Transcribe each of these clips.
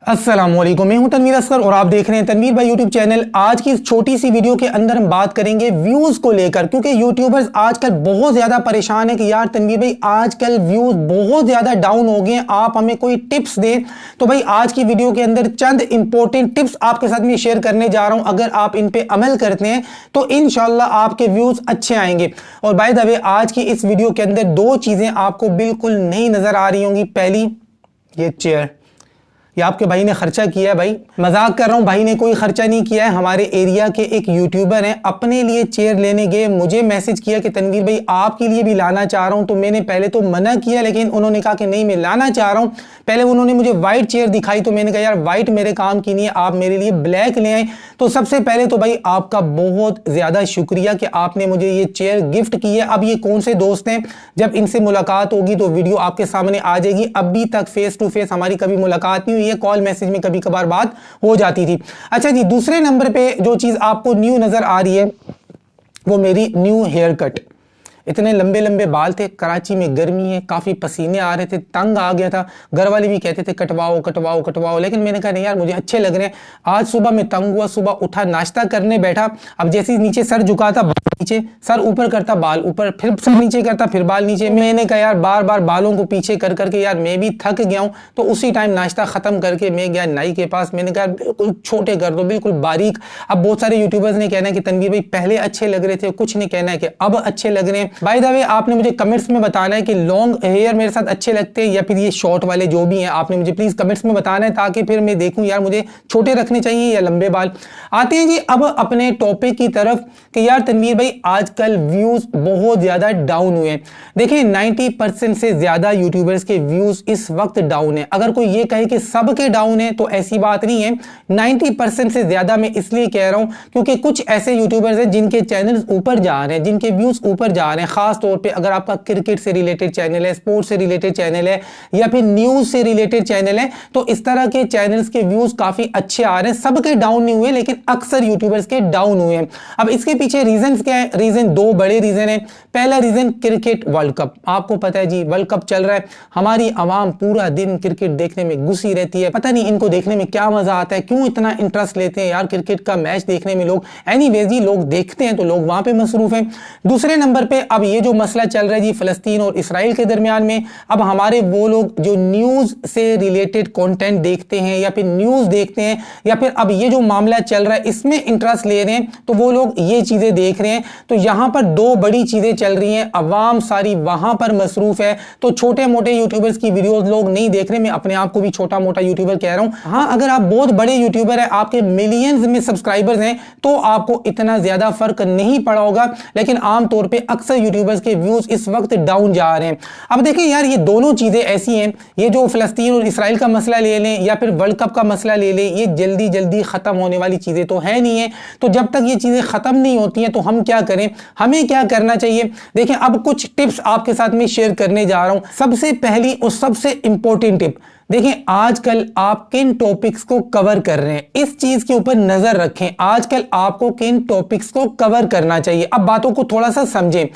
अस्सलामुअलैकुम, मैं हूं तनवीर असगर और आप देख रहे हैं तनवीर भाई यूट्यूब चैनल। आज की इस छोटी सी वीडियो के अंदर हम बात करेंगे व्यूज को लेकर, क्योंकि यूट्यूबर्स आजकल बहुत ज्यादा परेशान है कि यार तनवीर भाई आजकल व्यूज बहुत ज्यादा डाउन हो गए, आप हमें कोई टिप्स दें। तो भाई आज की वीडियो के अंदर चंद इंपॉर्टेंट टिप्स आपके साथ में शेयर करने जा रहा हूं। अगर आप इन पे अमल करते हैं तो इंशाल्लाह आपके व्यूज अच्छे आएंगे। और बाय द वे आज की इस वीडियो के अंदर दो चीजें आपको बिल्कुल नई नजर आ रही होंगी। पहली, ये चेयर, ये आपके भाई ने खर्चा किया है। भाई मजाक कर रहा हूं, भाई ने कोई खर्चा नहीं किया है। हमारे एरिया के एक यूट्यूबर हैं, अपने लिए चेयर लेने गए, मुझे मैसेज किया कि तनवीर भाई आपके लिए भी लाना चाह रहा हूं। तो मैंने पहले तो मना किया, लेकिन उन्होंने कहा कि नहीं मैं लाना चाह रहा हूं। पहले उन्होंने मुझे व्हाइट चेयर दिखाई तो मैंने कहा यार व्हाइट मेरे काम की नहीं है, आप मेरे लिए ब्लैक ले आए। तो सबसे पहले तो भाई आपका बहुत ज्यादा शुक्रिया कि आपने मुझे ये चेयर गिफ्ट की है। अब ये कौन से दोस्त हैं, जब इनसे मुलाकात होगी तो वीडियो आपके सामने आ जाएगी। अभी तक फेस टू फेस हमारी कभी मुलाकात नहीं हुई है, कॉल मैसेज में कभी कभार बात हो जाती थी। अच्छा जी, दूसरे नंबर पे जो चीज आपको न्यू नजर आ रही है वो मेरी न्यू हेयर कट। इतने लंबे लंबे बाल थे, कराची में गर्मी है, काफी पसीने आ रहे थे, तंग आ गया था। घर वाले भी कहते थे कटवाओ कटवाओ कटवाओ, लेकिन मैंने कहा नहीं यार मुझे अच्छे लग रहे हैं। आज सुबह मैं तंग हुआ, सुबह उठा नाश्ता करने बैठा, अब जैसे नीचे सर झुकाता नीचे, सर ऊपर करता बाल ऊपर, फिर सर नीचे करता फिर बाल नीचे। मैंने कहा यार बार बार बालों को पीछे कर करके यार मैं भी थक गया हूं। तो उसी टाइम नाश्ता खत्म करके मैं गया नाई के पास। मैंने कहा बिल्कुल छोटे कर दो, बिल्कुल बारीक। अब बहुत सारे यूट्यूबर्स ने कहना है कि तनवीर भाई पहले अच्छे लग रहे थे, कुछ ने कहना है कि अब अच्छे लग रहे हैं। बाय द वे आपने मुझे कमेंट्स में बताना है कि लॉन्ग हेयर मेरे साथ अच्छे लगते हैं या फिर ये शॉर्ट वाले जो भी हैं, आपने मुझे प्लीज कमेंट्स में बताना है, ताकि फिर मैं देखूं यार मुझे छोटे रखने चाहिए या लंबे बाल। आते हैं जी अब अपने टॉपिक की तरफ कि यार तनवीर भाई आजकल व्यूज बहुत ज्यादा डाउन हुए हैं। देखिए 90% से ज्यादा यूट्यूबर्स के व्यूज इस वक्त डाउन है। अगर कोई ये कहे कि सबके डाउन है तो ऐसी बात नहीं है। 90% से ज्यादा मैं इसलिए कह रहा हूं क्योंकि कुछ ऐसे यूट्यूबर्स हैं जिनके चैनल्स ऊपर जा रहे हैं, जिनके व्यूज ऊपर जा रहे हैं। खास तौर पे अगर आपका क्रिकेट से रिलेटेड चैनल है, स्पोर्ट्स से रिलेटेड चैनल है या फिर न्यूज से रिलेटेड चैनल है, तो इस तरह के चैनल्स के व्यूज काफी अच्छे आ रहे हैं। सबके डाउन नहीं हुए, लेकिन अक्सर यूट्यूबर्स के डाउन हुए हैं। अब इसके पीछे रीजन क्या है? रीजन दो बड़े रीजन है। पहला रीजन क्रिकेट वर्ल्ड कप। आपको पता है जी वर्ल्ड कप चल रहा है, हमारी आवाम पूरा दिन क्रिकेट देखने में घुसी रहती है। पता नहीं इनको देखने में क्या मजा आता है, क्यों इतना इंटरेस्ट लेते हैं यार क्रिकेट का मैच देखने में लोग। एनीवेज जी लोग देखते हैं तो लोग वहां पे मसरूफ हैं। दूसरे नंबर पे अब ये जो मसला चल रहा है जी फलस्तीन और इसराइल के दरमियान में, अब हमारे वो लोग जो न्यूज से रिलेटेड कंटेंट देखते हैं या फिर न्यूज देखते हैं या फिर अब ये जो मामला चल रहा है इसमें इंटरेस्ट ले रहे हैं, तो वो लोग ये चीजें देख रहे हैं। तो यहां पर दो बड़ी चीजें चल रही हैं, अवाम सारी वहां पर मसरूफ है, तो छोटे मोटे यूट्यूबर्स की वीडियोस लोग नहीं देख रहे। मैं अपने आप को भी छोटा मोटा यूट्यूबर कह रहा हूं। हाँ, अगर आप बहुत बड़े यूट्यूबर है, आपके मिलियंस में सब्सक्राइबर्स हैं, तो आपको इतना ज्यादा फर्क नहीं पड़ा होगा, लेकिन आमतौर पर अक्सर यूट्यूबर्स के व्यूज इस वक्त डाउन जा रहे हैं। अब देखिए यार ये दोनों चीजें ऐसी हैं, ये जो फिलिस्तीन और इसराइल का मसला ले लें या फिर वर्ल्ड कप का मसला ले लें, ये जल्दी जल्दी खत्म होने वाली चीजें तो है नहीं है। तो जब तक ये चीजें खत्म नहीं होती हैं तो हम क्या करें, हमें क्या करना चाहिए? देखिए अब कुछ टिप्स आपके साथ में शेयर करने जा रहा हूं। सबसे पहली और सबसे इंपॉर्टेंट टिप, देखिए आजकल आप किन टॉपिक्स को कवर कर रहे हैं, इस चीज के ऊपर नजर रखें। आजकल आपको किन टॉपिक्स को कवर करना चाहिए। अब बातों को थोड़ा सा समझें।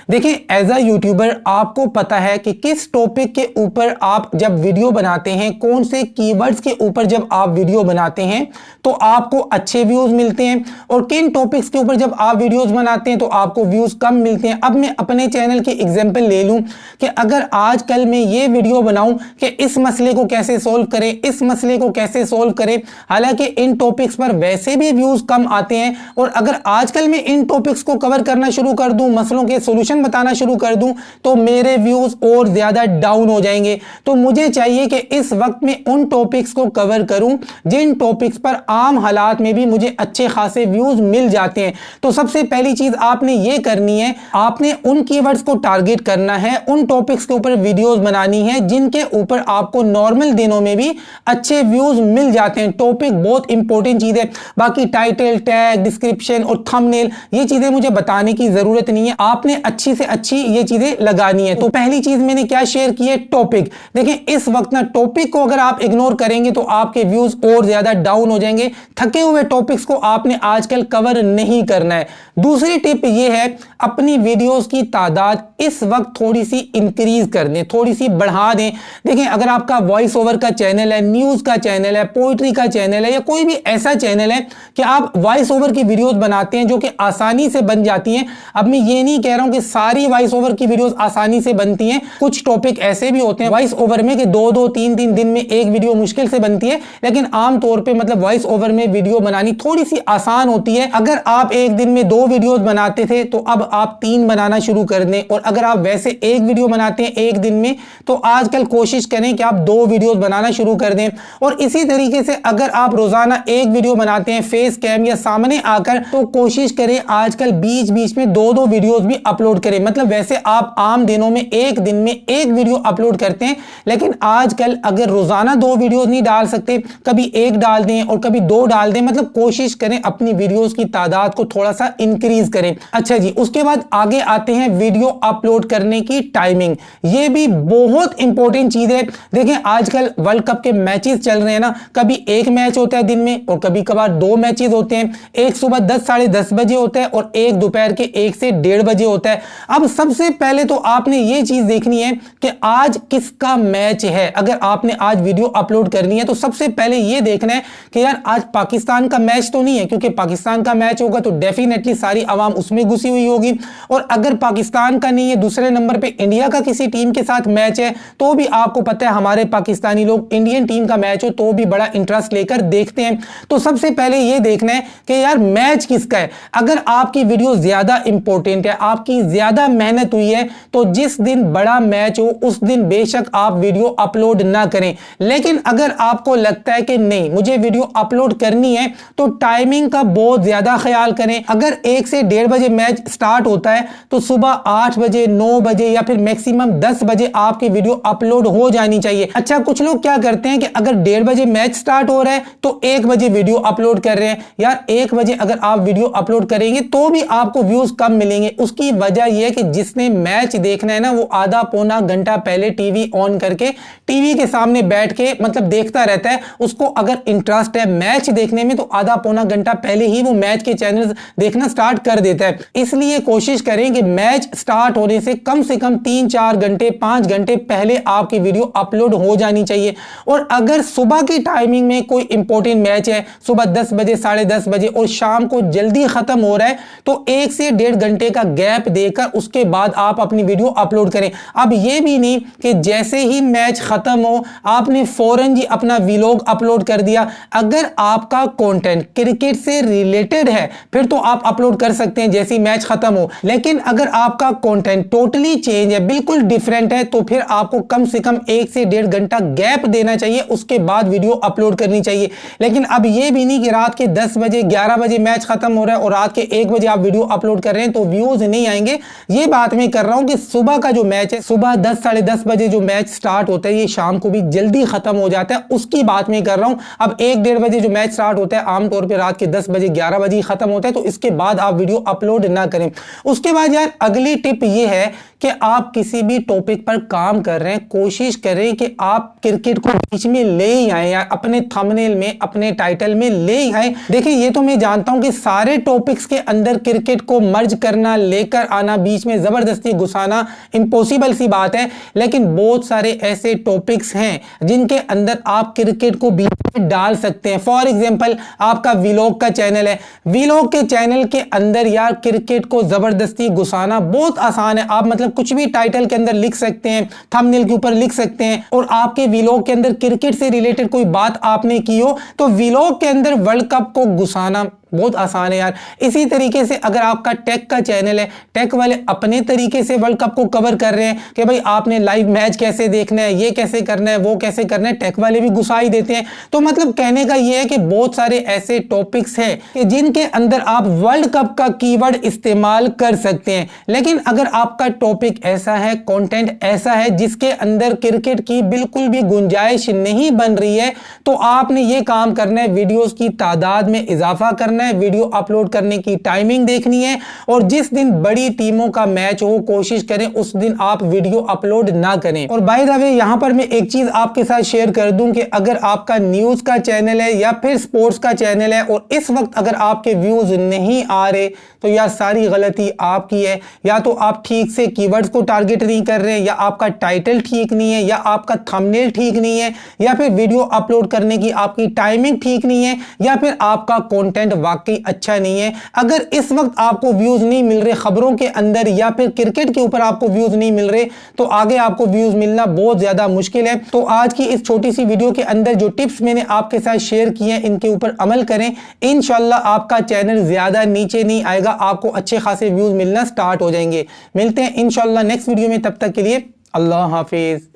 देखिए एज अ यूट्यूबर आपको पता है कि किस टॉपिक के ऊपर आप जब वीडियो बनाते हैं, कौन से कीवर्ड्स के ऊपर जब आप वीडियो बनाते हैं तो आपको अच्छे व्यूज मिलते हैं, और किन टॉपिक्स के ऊपर जब आप वीडियोस बनाते हैं तो आपको व्यूज कम मिलते हैं। अब मैं अपने चैनल की एग्जांपल ले लूं कि अगर आजकल मैं ये वीडियो बनाऊं कि इस मसले को कैसे सोल्व करें, इस मसले को कैसे सोल्व करें, हालांकि इन टॉपिक्स पर वैसे भी व्यूज कम आते हैं, और अगर आजकल मैं इन टॉपिक्स को कवर करना शुरू कर दूं, मसलों के सॉल्यूशन बताना शुरू कर दूं, तो मेरे व्यूज और ज्यादा डाउन हो जाएंगे। तो मुझे चाहिए कि इस वक्त में उन टॉपिक्स को कवर करूं जिन टॉपिक्स पर आम हालात में भी मुझे अच्छे खासे व्यूज मिल जाते हैं। तो सबसे पहली चीज आपने ये करनी है, आपने उन कीवर्ड्स को टारगेट करना है, उन टॉपिक्स के ऊपर वीडियोस बनानी है जिनके ऊपर आपको नॉर्मल दिनों में भी अच्छे व्यूज मिल जाते हैं। टॉपिक बहुत इंपॉर्टेंट चीज है, बाकी टाइटल, टैग, डिस्क्रिप्शन और थंबनेल ये चीजें मुझे बताने की जरूरत नहीं है, आपने अच्छी से अच्छी ये चीजें लगानी है। तो पहली चीज मैंने क्या शेयर की है, टॉपिक। देखिए इस वक्त ना टॉपिक को अगर आप इग्नोर करेंगे तो आपके व्यूज और ज्यादा डाउन हो जाएंगे। थके हुए टॉपिक्स को आपने आजकल कवर नहीं करना है। दूसरी टिप ये है, अपनी वीडियोस की तादाद इस वक्त थोड़ी सी इंक्रीज कर दें, थोड़ी सी बढ़ा दें। देखिए अगर आपका वॉइस वॉइस ओवर का चैनल है, न्यूज का चैनल है, पोइट्री का चैनल है, या कोई भी ऐसा चैनल है कि आप वॉइस ओवर की वीडियोस बनाते हैं जो कि आसानी से बन जाती हैं। अब मैं ये नहीं कह रहा हूं कि सारी वॉइस ओवर की वीडियोस आसानी से बनती हैं, कुछ टॉपिक ऐसे भी होते हैं वॉइस ओवर में कि 2-2 3-3 दिन में एक वीडियो मुश्किल से बनती है, लेकिन आमतौर पर मतलब वॉइस ओवर में वीडियो बनानी थोड़ी सी आसान होती है। अगर आप एक दिन में 2 वीडियोस बनाते थे तो अब आप 3 बनाना शुरू कर दें, और अगर आप वैसे एक वीडियो बनाते हैं एक दिन में तो आजकल कोशिश करें कि आप 2 वीडियोस बनाना शुरू कर दें। और इसी तरीके से अगर आप रोजाना एक वीडियो बनाते हैं फेस कैम या सामने आकर, तो कोशिश करें आजकल बीच बीच में 2-2 वीडियोस भी अपलोड करें। मतलब वैसे आप आम दिनों में एक दिन में एक वीडियो अपलोड करते हैं, लेकिन आजकल अगर रोजाना 2 वीडियोस नहीं डाल सकते, कभी एक डाल दें और कभी 2 डाल दें। मतलब कोशिश करें अपनी वीडियोस की तादाद को थोड़ा सा इंक्रीज करें। अच्छा जी, उसके बाद आगे आते हैं वीडियो अपलोड करने की टाइमिंग। ये भी बहुत इंपॉर्टेंट चीज है। देखें आजकल वर्ल्ड कप के मैचेस चल रहे हैं ना, कभी एक मैच होता है दिन में और कभी कभार 2 मैचेस होते हैं। एक सुबह 10 साढ़े 10 बजे होता है और एक दोपहर के 1 से 1:30 बजे होता है। अब सबसे पहले तो आपने ये चीज देखनी है कि आज किसका मैच है। अगर आपने आज वीडियो अपलोड करनी है तो सबसे पहले ये देखना है कि यार आज पाकिस्तान का मैच तो नहीं है, क्योंकि पाकिस्तान का मैच होगा तो डेफिनेटली सारी आवाम उसमें घुसी हुई होगी। और अगर पाकिस्तान का नहीं है, दूसरे नंबर पे इंडिया का किसी टीम के साथ मैच है, तो भी आपको पता है हमारे पाकिस्तानी लोग इंडियन टीम का मैच हो तो भी बड़ा इंटरेस्ट लेकर देखते हैं। तो सबसे पहले ये देखना है कि यार मैच किसका है। अगर आपकी वीडियो ज्यादा इंपॉर्टेंट है, आपकी ज्यादा मेहनत हुई है, तो जिस दिन बड़ा मैच हो उस दिन बेशक आप वीडियो अपलोड ना करें। लेकिन अगर आपको लगता है कि नहीं मुझे वीडियो अपलोड करनी है, तो टाइमिंग का बहुत ज्यादा ख्याल करें। अगर 1 से 1:30 बजे मैच स्टार्ट होता है तो सुबह 8 बजे 9 बजे या फिर मैक्सिमम 10 बजे आपकी वीडियो अपलोड हो जानी चाहिए। अच्छा, कुछ लोग क्या करते हैं कि अगर 1:30 बजे मैच स्टार्ट हो रहा है तो 1 बजे वीडियो अपलोड कर रहे हैं। यार 1 बजे अगर आप वीडियो अपलोड करेंगे तो भी आपको व्यूज कम मिलेंगे। उसकी वजह यह है कि जिसने मैच देखना है ना, वो आधा पौना घंटा पहले टीवी ऑन करके टीवी के सामने बैठ के मतलब देखता रहता है। उसको अगर इंटरेस्ट है मैच देखने में तो आधा पौना घंटा पहले ही वो मैच के चैनल्स देखना स्टार्ट कर देता है। इसलिए कोशिश करें कि मैच स्टार्ट होने से कम 3-4 घंटे 5 घंटे पहले आपकी वीडियो अपलोड हो जानी चाहिए। और अगर सुबह की टाइमिंग में कोई इंपॉर्टेंट मैच है, सुबह 10 बजे साढ़े 10 बजे और शाम को जल्दी खत्म हो रहा है, तो 1 से 1.5 घंटे का गैप देकर उसके बाद आप अपनी वीडियो अपलोड करें। अब यह भी नहीं कि जैसे ही मैच खत्म हो आपने फौरन जी अपना व्लॉग अपलोड कर दिया। अगर आपका कंटेंट क्रिकेट से रिलेटेड है फिर तो आप अपलोड कर सकते हैं जैसे ही मैच खत्म हो, लेकिन अगर आपका कंटेंट टोटली चेंज है, बिल्कुल डिफरेंट है, तो फिर आपको कम से कम 1 से 1.5 घंटा गैप देना चाहिए, उसके बाद वीडियो अपलोड करनी चाहिए। लेकिन अब यह भी नहीं कि रात के 10 बजे 11 बजे मैच खत्म हो रहा है और रात के 1 बजे आप वीडियो अपलोड कर रहे हैं तो व्यूज नहीं आएंगे। ये बात मैं कर रहा हूं कि सुबह का जो मैच है, सुबह 10 साढ़े 10 बजे जो मैच स्टार्ट होता है, ये शाम को भी जल्दी खत्म हो जाता है, उसकी बात मैं कर रहा हूं। अब 1-1.5 बजे जो मैच स्टार्ट होता है आमतौर पर रात के 10 बजे 11 बजे खत्म होता है, तो इसके बाद आप वीडियो अपलोड ना करें। उसके बाद यार अगली टिप ये है कि आप किसी भी टॉपिक पर काम कर रहे हैं, कोशिश करें कि आप क्रिकेट को बीच में ले ही आए, या अपने थंबनेल में अपने टाइटल में ले ही आए। देखिए ये तो मैं जानता हूं कि सारे टॉपिक्स के अंदर क्रिकेट को मर्ज करना, लेकर आना, बीच में जबरदस्ती घुसाना इम्पॉसिबल सी बात है, लेकिन बहुत सारे ऐसे टॉपिक्स हैं जिनके अंदर आप क्रिकेट को बीच में डाल सकते हैं। फॉर एग्जाम्पल आपका व्लॉग का चैनल है, व्लॉग के चैनल के अंदर यार क्रिकेट को जबरदस्ती घुसाना बहुत आसान है। आप मतलब कुछ भी टाइटल के अंदर लिख सकते हैं, थंबनेल के ऊपर लिख सकते हैं, और आपके व्लॉग के अंदर क्रिकेट से रिलेटेड कोई बात आपने की हो तो व्लॉग के अंदर वर्ल्ड कप को घुसाना बहुत आसान है यार। इसी तरीके से अगर आपका टेक का चैनल है, टेक वाले अपने तरीके से वर्ल्ड कप को कवर कर रहे हैं कि भाई आपने लाइव मैच कैसे देखना है, ये कैसे करना है, वो कैसे करना है, टेक वाले भी घुसा ही देते हैं। तो मतलब कहने का ये है कि बहुत सारे ऐसे टॉपिक्स हैं कि जिनके अंदर आप वर्ल्ड कप का कीवर्ड इस्तेमाल कर सकते हैं। लेकिन अगर आपका टॉपिक ऐसा है, कंटेंट ऐसा है जिसके अंदर क्रिकेट की बिल्कुल भी गुंजाइश नहीं बन रही है, तो आपने ये काम करना है, वीडियोस की तादाद में इजाफा करना करना है, वीडियो अपलोड करने की टाइमिंग देखनी है और जिस दिन बड़ी टीमों का मैच हो कोशिश करें उस दिन आप वीडियो अपलोड ना करें। और बाय द वे यहां पर मैं एक चीज आपके साथ शेयर कर दूं कि अगर आपका न्यूज का चैनल है या फिर स्पोर्ट्स का चैनल है और इस वक्त अगर आपके व्यूज नहीं आ रहे तो यार सारी गलती आपकी है। या तो आप ठीक से कीवर्ड्स को टारगेट नहीं कर रहे, या आपका टाइटल ठीक नहीं है, या आपका थंबनेल ठीक नहीं है, या फिर वीडियो अपलोड करने की आपकी टाइमिंग ठीक नहीं है, या फिर आपका कंटेंट वाकई अच्छा नहीं है। अगर इस वक्त आपको व्यूज नहीं मिल रहे खबरों के अंदर या फिर क्रिकेट के ऊपर आपको व्यूज नहीं मिल रहे तो आगे आपको व्यूज मिलना बहुत ज्यादा मुश्किल है। तो आज की इस छोटी सी वीडियो के अंदर जो टिप्स मैंने आपके साथ शेयर किए हैं इनके ऊपर अमल करें, इंशाल्लाह आपका चैनल ज्यादा नीचे नहीं आएगा, आपको अच्छे खासे व्यूज मिलना स्टार्ट हो जाएंगे। मिलते हैं इंशाल्लाह नेक्स्ट वीडियो में, तब तक के लिए अल्लाह हाफिज।